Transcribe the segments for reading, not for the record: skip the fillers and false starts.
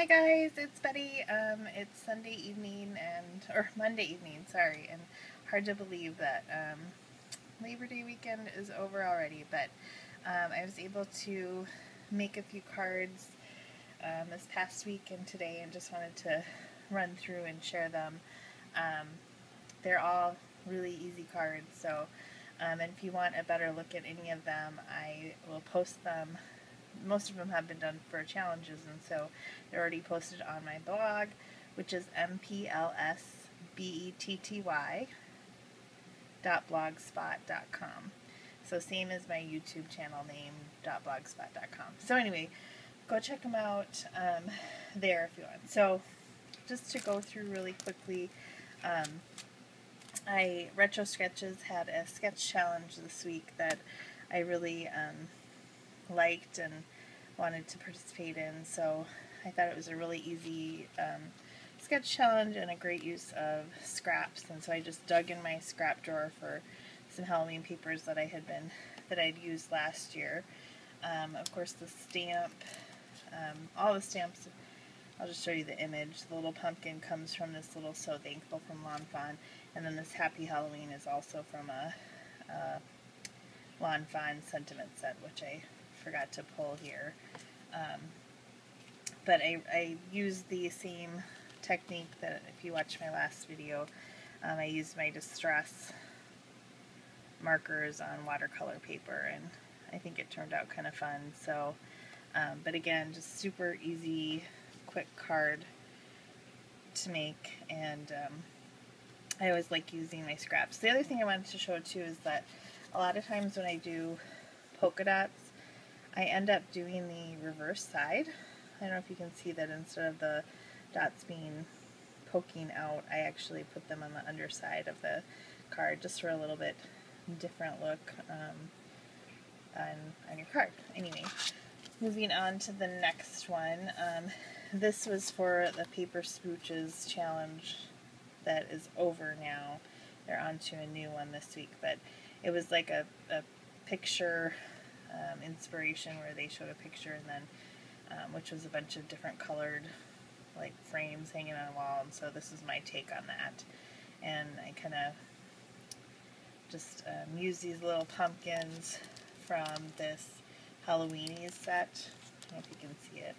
Hi guys, it's Betty. It's Sunday evening or Monday evening, sorry, and hard to believe that Labor Day weekend is over already, but I was able to make a few cards this past week and today and just wanted to run through and share them. They're all really easy cards, so and if you want a better look at any of them, I will post them. Most of them have been done for challenges, and so they're already posted on my blog, which is mplsbetty.blogspot.com. So same as my YouTube channel name, .blogspot.com. So anyway, go check them out there if you want. So just to go through really quickly, Retro Sketches had a sketch challenge this week that I really liked and wanted to participate in, so I thought it was a really easy sketch challenge and a great use of scraps, and so I just dug in my scrap drawer for some Halloween papers that I'd used last year. Of course, the stamp, all the stamps, I'll just show you the image. The little pumpkin comes from this little So Thankful from Lawn Fawn, and then this Happy Halloween is also from a Lawn Fawn sentiment set, which I forgot to pull here. But I used the same technique that if you watch my last video, I used my distress markers on watercolor paper, and I think it turned out kind of fun. So, but again, just super easy, quick card to make, and I always like using my scraps. The other thing I wanted to show too is that a lot of times when I do polka dots, I end up doing the reverse side. I don't know if you can see that instead of the dots being poking out, I actually put them on the underside of the card just for a little bit different look on your card. Anyway, moving on to the next one. This was for the Paper Smooches challenge that is over now. They're on to a new one this week, but it was like a picture inspiration where they showed a picture and then which was a bunch of different colored like frames hanging on a wall, and so this is my take on that. And I kind of just use these little pumpkins from this Halloweenies set. I don't know if you can see it.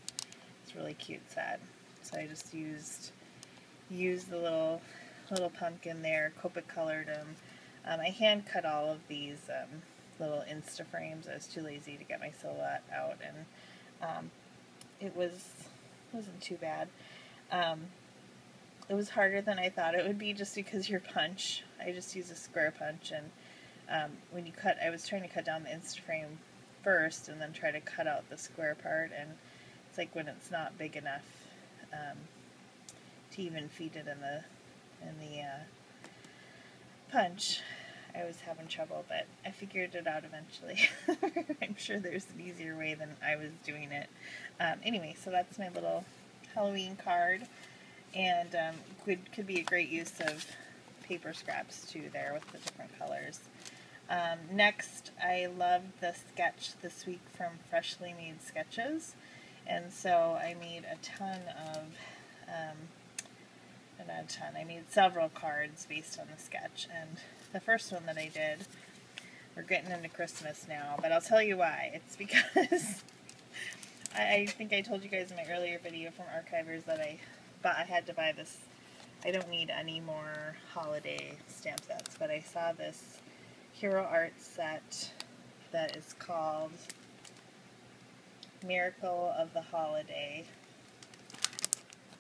It's a really cute set. So I just used the little pumpkin there, Copic colored them. I hand cut all of these little Insta frames. I was too lazy to get my silhouette out, and it wasn't too bad. It was harder than I thought it would be just because your punch, I just use a square punch, and when you cut, I was trying to cut down the Insta frame first and then try to cut out the square part, and it's like when it's not big enough to even feed it in the punch, I was having trouble, but I figured it out eventually. I'm sure there's an easier way than I was doing it. Anyway, so that's my little Halloween card, and could be a great use of paper scraps too there with the different colors. Next, I loved the sketch this week from Freshly Made Sketches, and so I made a ton of not a ton. I made several cards based on the sketch, and the first one that I did, we're getting into Christmas now, but I'll tell you why. It's because I think I told you guys in my earlier video from Archivers that I had to buy this. I don't need any more holiday stamp sets, but I saw this Hero Art set that is called Miracle of the Holiday,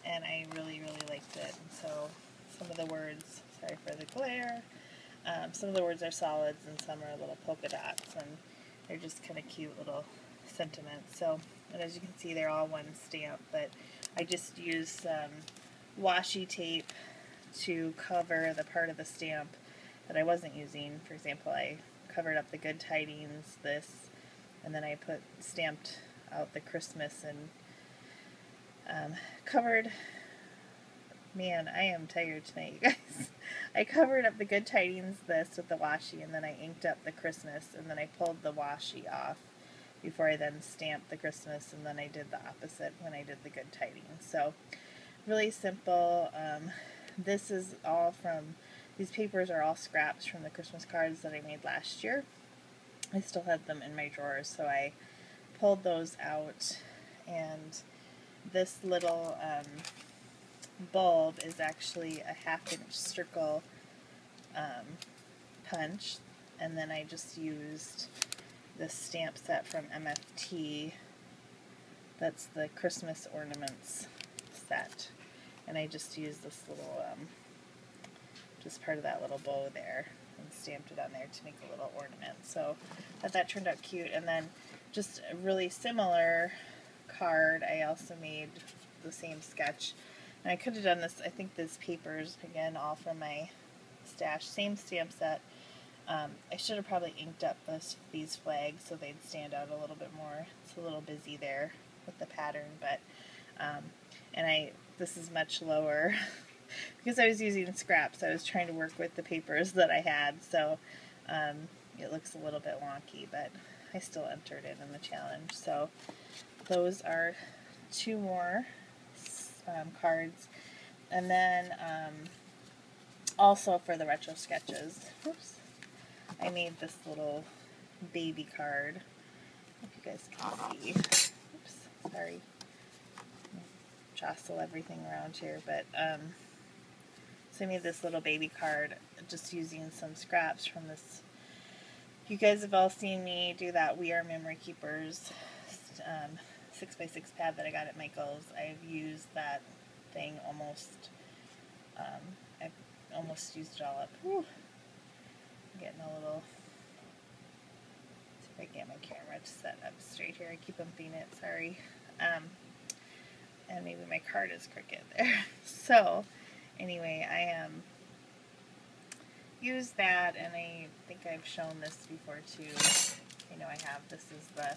and I really, really liked it. And so some of the words, sorry for the glare, some of the words are solids and some are little polka dots, and they're just kind of cute little sentiments. So, and as you can see, they're all one stamp, but I just used washi tape to cover the part of the stamp that I wasn't using. For example, I covered up the Good Tidings, and then I stamped out the Christmas and covered, man, I am tired tonight, you guys. I covered up the Good Tidings with the washi, and then I inked up the Christmas, and then I pulled the washi off before I then stamped the Christmas, and then I did the opposite when I did the Good Tidings. So really simple. This is all from, these papers are all scraps from the Christmas cards that I made last year. I still had them in my drawers, so I pulled those out, and this little bulb is actually a 1/2-inch circle punch, and then I just used this stamp set from MFT. That's the Christmas ornaments set, and I just used this little just part of that little bow there and stamped it on there to make a little ornament. So that turned out cute. And then just a really similar card, I also made the same sketch, and I could have done this, I think this paper's again all from my stash, same stamp set. I should have probably inked up these flags so they'd stand out a little bit more. It's a little busy there with the pattern, but this is much lower because I was using scraps. I was trying to work with the papers that I had, so it looks a little bit wonky, but I still entered it in the challenge. So those are 2 more cards, and then also for the retro sketches, oops, I made this little baby card. If you guys can see. Oops, sorry. Jostle everything around here, but so I made this little baby card just using some scraps from this. You guys have all seen me do that We Are Memory Keepers 6x6 pad that I got at Michael's. I've used that thing almost, I've almost used it all up. Whew. I'm getting a little, see if I can get my camera to set up straight here. I keep bumping it, sorry. And maybe my card is crooked there. So anyway, I used that, and I think I've shown this before too. I know I have. This is the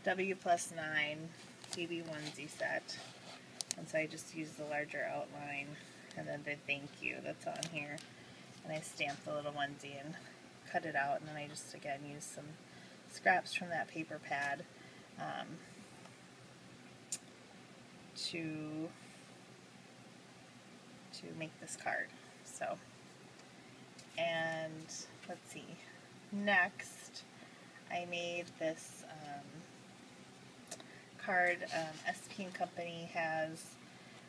W+9 baby onesie set, and so I just used the larger outline and then the thank you that's on here, and I stamped the little onesie and cut it out, and then I just again used some scraps from that paper pad to make this card. So, and let's see, next I made this card. SP & Company has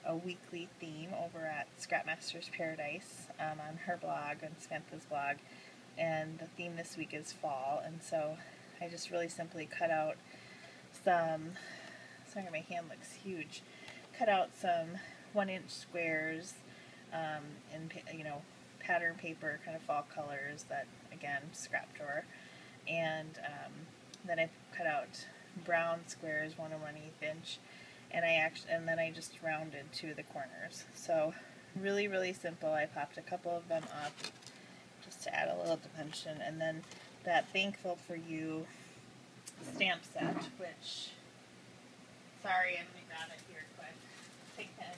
a weekly theme over at Scrapmasters Paradise on her blog, on Samantha's blog, and the theme this week is fall, and so I just really simply cut out some, sorry my hand looks huge, cut out some 1-inch squares in, pattern paper, kind of fall colors that, again, scrap drawer, and then I cut out brown squares, 1 1/8 inch, and then I just rounded 2 of the corners. So really, really simple. I popped a couple of them up just to add a little dimension, and then that Thankful for You stamp set, which, sorry, I'm going to grab it here quick. Take pen.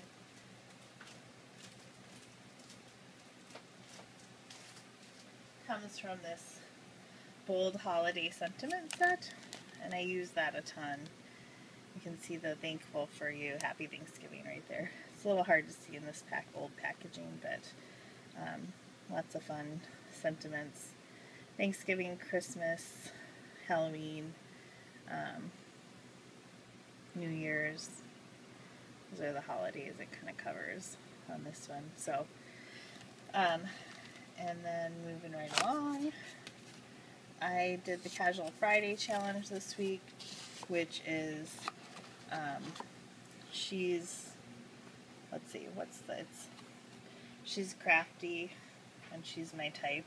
Comes from this Bold Holiday Sentiment set, and I use that a ton. You can see the Thankful for You, Happy Thanksgiving right there. It's a little hard to see in this old packaging, but lots of fun sentiments. Thanksgiving, Christmas, Halloween, New Year's. Those are the holidays it kind of covers on this one. So, and then moving right along, I did the Casual Friday challenge this week, which is, she's crafty, and she's my type.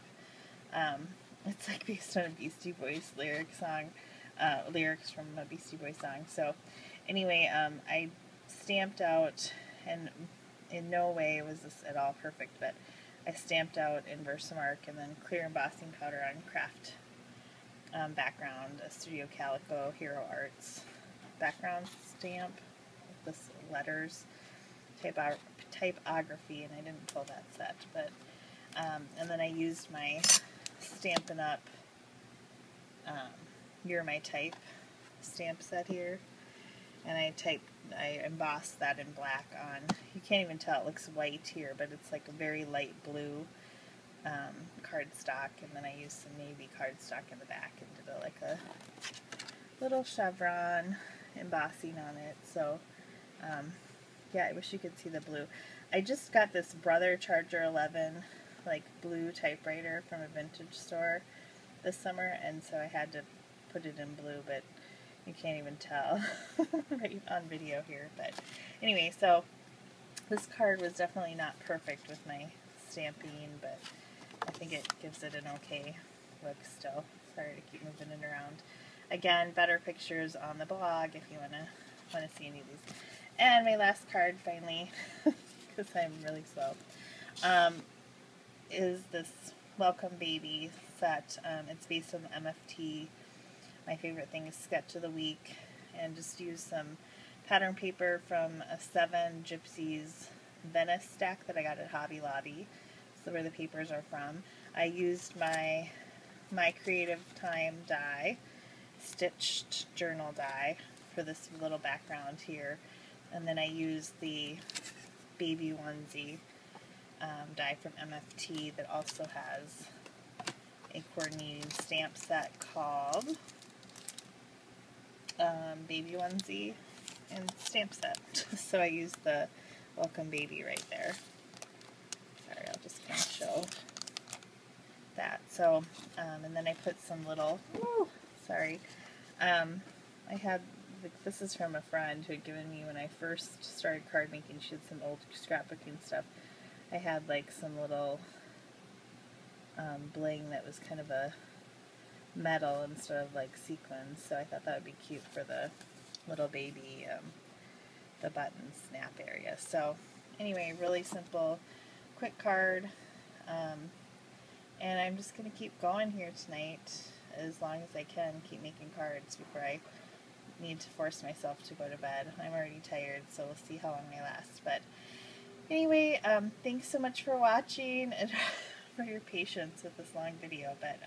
It's like based on a Beastie Boys lyrics from a Beastie Boys song. So anyway, I stamped out, and in no way was this at all perfect, but I stamped out in Versamark and then clear embossing powder on craft background, a Studio Calico Hero Arts background stamp with this letters, typography, and I didn't pull that set, but and then I used my Stampin' Up! You're My Type stamp set here, and I embossed that in black on. You can't even tell, it looks white here, but it's like a very light blue cardstock, and then I used some navy cardstock in the back and did like a little chevron embossing on it. So yeah, I wish you could see the blue. I just got this Brother Charger 11 like blue typewriter from a vintage store this summer, and so I had to put it in blue, but you can't even tell right on video here. But anyway, so this card was definitely not perfect with my stamping, but I think it gives it an okay look still. Sorry to keep moving it around. Again, better pictures on the blog if you want to see any of these. And my last card, finally, because I'm really slow, is this Welcome Baby set. It's based on the MFT. My favorite thing is Sketch of the Week, and just use some pattern paper from a 7 Gypsies Venice stack that I got at Hobby Lobby. So where the papers are from. I used my Creative Time die, stitched journal die, for this little background here, and then I used the Baby Onesie die from MFT that also has a coordinating stamp set called Baby Onesie and stamp set. So I used the Welcome Baby right there. Sorry, I'll just kind of show that. So, and then I put some little, I had, this is from a friend who had given me when I first started card making. She had some old scrapbooking stuff. I had like some little bling that was kind of a metal instead of like sequins, so I thought that would be cute for the little baby, the button snap area. So anyway, really simple, quick card, and I'm just going to keep going here tonight as long as I can, keep making cards before I need to force myself to go to bed. I'm already tired, so we'll see how long I last. But anyway, thanks so much for watching and for your patience with this long video, but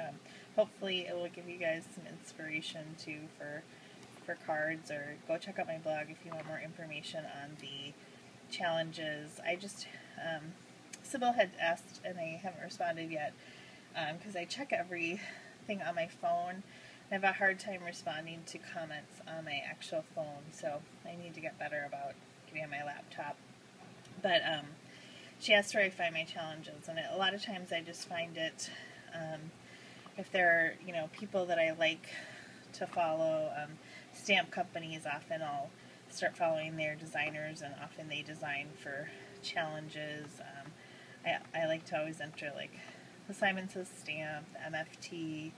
hopefully it will give you guys some inspiration too for cards, or go check out my blog if you want more information on the challenges. I just, Sybil had asked and I haven't responded yet because I check everything on my phone. I have a hard time responding to comments on my actual phone, so I need to get better about getting on my laptop. But she asked where I find my challenges, and a lot of times I just find it, if there are, people that I like to follow, stamp companies, often I'll start following their designers, and often they design for challenges. I like to always enter like the Simon Says Stamp, the MFT.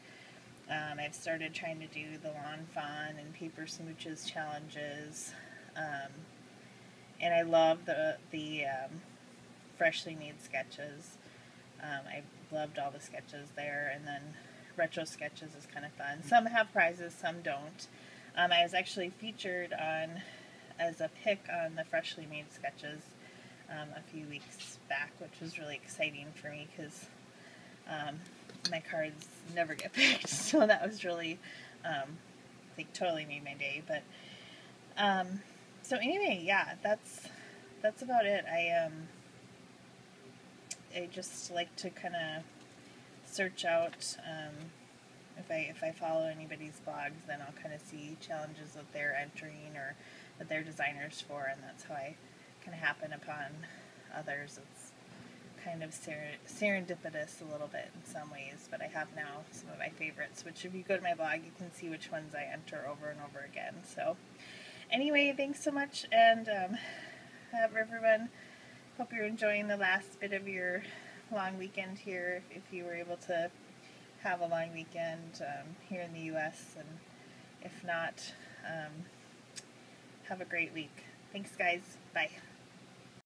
I've started trying to do the Lawn Fawn and Paper Smooches challenges, and I love the Freshly Made Sketches. I loved all the sketches there, and then retro sketches is kind of fun. Some have prizes, some don't. I was actually featured on as a pick on the Freshly Made Sketches a few weeks back, which was really exciting for me because my cards never get picked, so that was really, I think, totally made my day. But so anyway, yeah, that's about it. I just like to kind of search out, if I follow anybody's blogs, then I'll kind of see challenges that they're entering or that they're designers for, and that's how I kind of happen upon others. It's kind of serendipitous a little bit in some ways, but I have now some of my favorites, which if you go to my blog, you can see which ones I enter over and over again. So anyway, thanks so much, and everyone, hope you're enjoying the last bit of your long weekend here, if you were able to have a long weekend here in the U.S., and if not, have a great week. Thanks, guys. Bye.